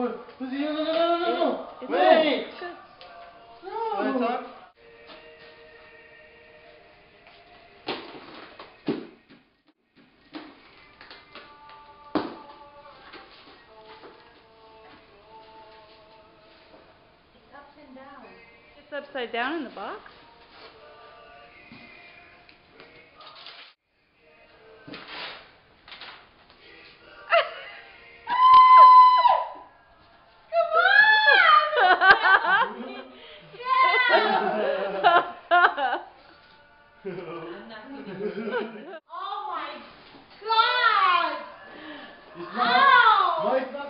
what? Lucy, no. It's Wait. good. No. Lights on. It's up and down. It's upside down in the box? Oh my God! It's Ow! not. No, it's not.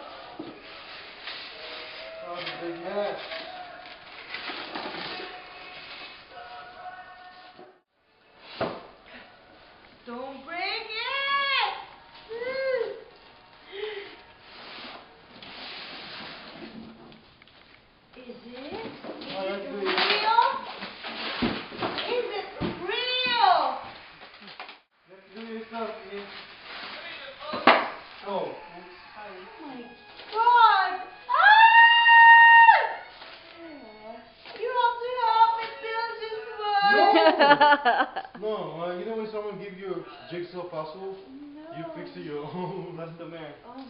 Oh, big mess. Don't break it! Is it? Oh, Is that's it good. real? Is it real? Let's do this stuff, Ian. Oh. Oh my God! Ah! You have to help me build this one. No, you know when someone gives you a jigsaw puzzle, you fix it your own. That's the man. Oh my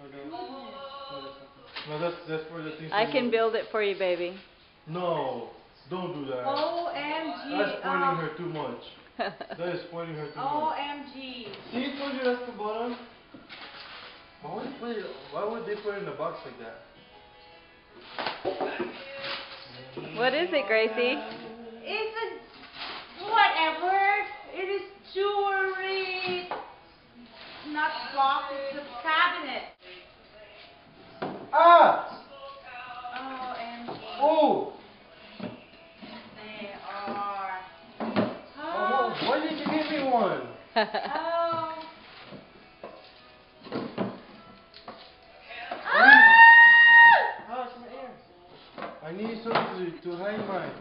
Okay. goodness. No, that's for the things. I that can you- build it for you, baby. No, don't do that. OMG. That's spoiling her too much. That is spoiling her too much. OMG. See, I told you that's the bottom. Why would they put it in a box like that? What is it, Gracie? It's a whatever. It is jewelry. Not box, it's a cabinet. Ah! OMG. Oh! They are. Oh, why did you give me one? Oh. Ah, it's my ear. I need something to hide mine.